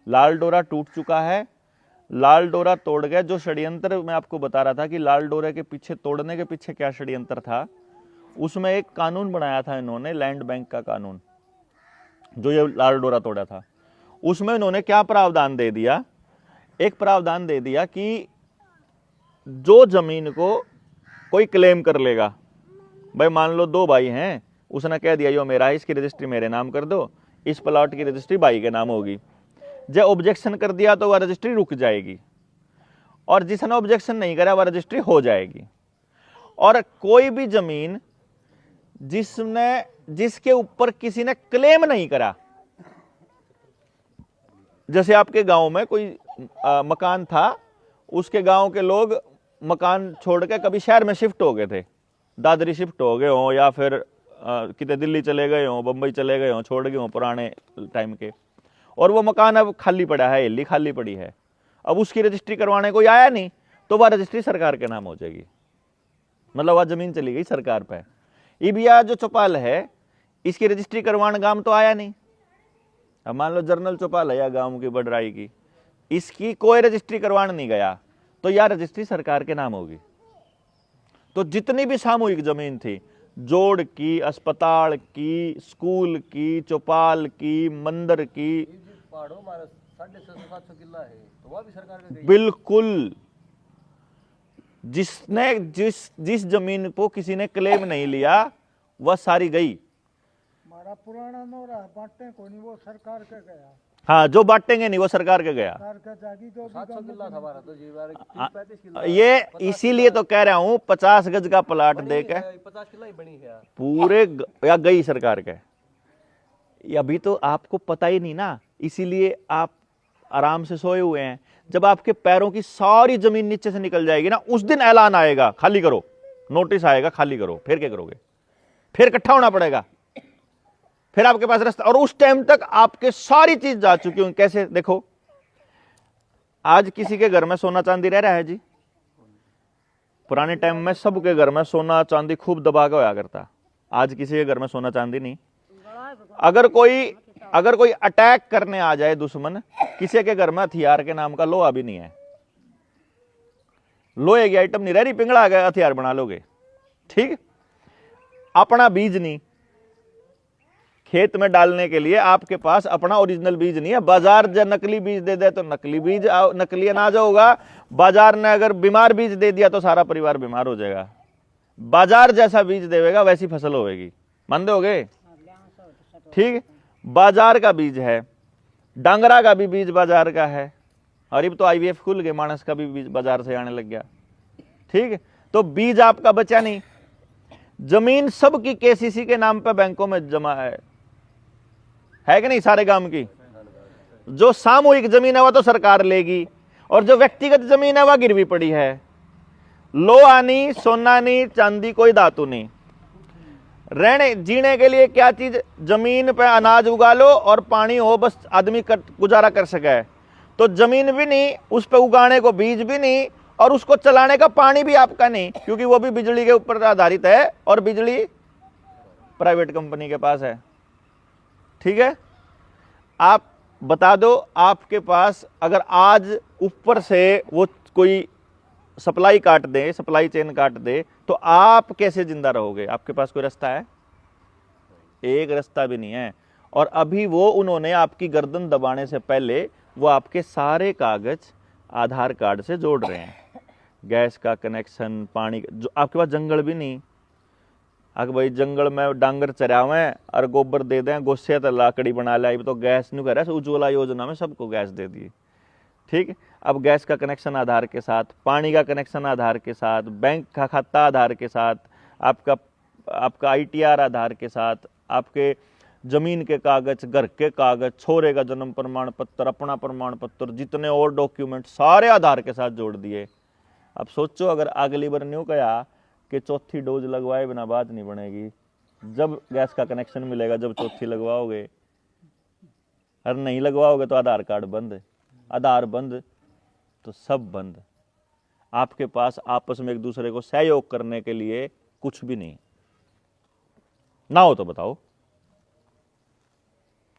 लाल डोरा टूट चुका है, लाल डोरा तोड़ गए। जो षड्यंत्र मैं आपको बता रहा था कि लाल डोरे के पीछे, तोड़ने के पीछे क्या षड्यंत्र था, उसमें एक कानून बनाया था इन्होंने, लैंड बैंक का कानून, जो ये लाल डोरा तोड़ा था। उसमें इन्होंने क्या प्रावधान दे दिया, एक प्रावधान दे दिया कि जो जमीन को कोई क्लेम कर लेगा, भाई मान लो दो भाई हैं, उसने कह दिया यो मेरा है, इसकी रजिस्ट्री मेरे नाम कर दो, इस प्लॉट की रजिस्ट्री भाई के नाम होगी। जब ऑब्जेक्शन कर दिया तो वह रजिस्ट्री रुक जाएगी, और जिसने ऑब्जेक्शन नहीं करा वह रजिस्ट्री हो जाएगी। और कोई भी जमीन जिसके ऊपर किसी ने क्लेम नहीं करा, जैसे आपके गांव में कोई मकान था, उसके गांव के लोग मकान छोड़ के कभी शहर में शिफ्ट हो गए थे, दादरी शिफ्ट हो गए हों, या फिर कितने दिल्ली चले गए हों, बंबई चले गए हों, छोड़ गए हों पुराने टाइम के, और वो मकान अब खाली पड़ा है, हिल्ली खाली पड़ी है, अब उसकी रजिस्ट्री करवाने कोई आया नहीं, तो वह रजिस्ट्री सरकार के नाम हो जाएगी, मतलब वह जमीन चली गई सरकार पे। इबिया जो चौपाल है, इसकी रजिस्ट्री करवाने गांव तो आया नहीं। अब मान लो जर्नल चौपाल है या गांव की बडराई की, इसकी कोई रजिस्ट्री करवाने नहीं गया, तो यह रजिस्ट्री सरकार के नाम होगी। तो जितनी भी सामूहिक जमीन थी, जोड़ की, अस्पताल की, स्कूल की, चौपाल की, मंदिर की, पहाड़ों हमारा 650-700 किला है, तो वह भी सरकार का गई। बिल्कुल। जिसने जिस जमीन को किसी ने क्लेम नहीं लिया वह सारी गई। हमारा पुराना नोरा बांटे को नहीं, वो सरकार के गया। हाँ, जो बांटेंगे नहीं वो सरकार के गया। सरकार के जागी जो भी 700 किला था हमारा, तो जी 35 किला। ये इसीलिए तो कह रहा हूं 50 गज का प्लाट देके 50 किला ही बनी है पूरे या गई सरकार के। अभी तो आपको पता ही नहीं ना, इसीलिए आप आराम से सोए हुए हैं। जब आपके पैरों की सारी जमीन नीचे से निकल जाएगी ना, उस दिन ऐलान आएगा खाली करो, नोटिस आएगा खाली करो, फिर क्या करोगे? फिर इकट्ठा होना पड़ेगा, फिर आपके पास रास्ता, और उस टाइम तक आपके सारी चीज जा चुकी होंगी। कैसे देखो, आज किसी के घर में सोना चांदी रह रहा है जी? पुराने टाइम में सबके घर में सोना चांदी खूब दबा के होया करता, आज किसी के घर में सोना चांदी नहीं। अगर कोई अटैक करने आ जाए दुश्मन, किसी के घर में हथियार के नाम का लोहा भी नहीं है, लोहे की आइटम नहीं रह रही, पिंगला गया हथियार बना लोगे, ठीक। अपना बीज नहीं, खेत में डालने के लिए आपके पास अपना ओरिजिनल बीज नहीं है। बाजार जब नकली बीज दे दे तो नकली बीज, नकली अनाज होगा। बाजार ने अगर बीमार बीज दे दिया तो सारा परिवार बीमार हो जाएगा। बाजार जैसा बीज देगा वैसी फसल होगी, मान दोगे? ठीक, बाजार का बीज है, डांगरा का भी बीज बाजार का है, और अब तो IVF खुल गए, मानस का भी बीज बाजार से आने लग गया, ठीक। तो बीज आपका बचा नहीं। जमीन सबकी KCC के नाम पे बैंकों में जमा है कि नहीं? सारे गांव की जो सामूहिक जमीन है वह तो सरकार लेगी, और जो व्यक्तिगत जमीन है वह गिरवी पड़ी है। लोहा नहीं, सोना नहीं, चांदी, कोई धातु नहीं। रहने जीने के लिए क्या चीज? जमीन पे अनाज उगा लो और पानी हो, बस आदमी गुजारा कर सके। तो जमीन भी नहीं, उस पे उगाने को बीज भी नहीं, और उसको चलाने का पानी भी आपका नहीं, क्योंकि वो भी बिजली के ऊपर आधारित है, और बिजली प्राइवेट कंपनी के पास है, ठीक है। आप बता दो, आपके पास अगर आज ऊपर से वो कोई सप्लाई काट दे, सप्लाई चेन काट दे, तो आप कैसे जिंदा रहोगे? आपके पास कोई रास्ता है? एक रास्ता भी नहीं है। और अभी वो उन्होंने आपकी गर्दन दबाने से पहले वो आपके सारे कागज आधार कार्ड से जोड़ रहे हैं, गैस का कनेक्शन, पानी का, जो आपके पास जंगल भी नहीं। अगर भाई जंगल में डांगर चरावे और गोबर दे दें, गोस्से तो लाकड़ी बना लाई, तो गैस नहीं कर रहा। उज्ज्वला योजना में सबको गैस दे दी, ठीक। अब गैस का कनेक्शन आधार के साथ, पानी का कनेक्शन आधार के साथ, बैंक का खाता आधार के साथ, आपका ITR आधार के साथ, आपके जमीन के कागज, घर के कागज, छोरे का जन्म प्रमाण पत्र, अपना प्रमाण पत्र, जितने और डॉक्यूमेंट सारे आधार के साथ जोड़ दिए। अब सोचो, अगर अगली बार न्यू कहा कि चौथी डोज लगवाए बिना बात नहीं बनेगी, जब गैस का कनेक्शन मिलेगा, जब चौथी लगवाओगे, और नहीं लगवाओगे तो आधार कार्ड बंद, आधार बंद तो सब बंद। आपके पास आपस में एक दूसरे को सहयोग करने के लिए कुछ भी नहीं ना हो तो बताओ।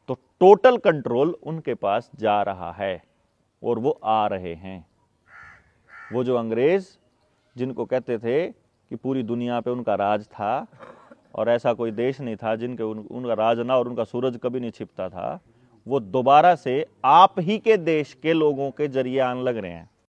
तो टोटल कंट्रोल उनके पास जा रहा है और वो आ रहे हैं। वो जो अंग्रेज जिनको कहते थे कि पूरी दुनिया पे उनका राज था और ऐसा कोई देश नहीं था जिनके उनका राज ना और उनका सूरज कभी नहीं छिपता था, वो दोबारा से आप ही के देश के लोगों के जरिए आने लग रहे हैं।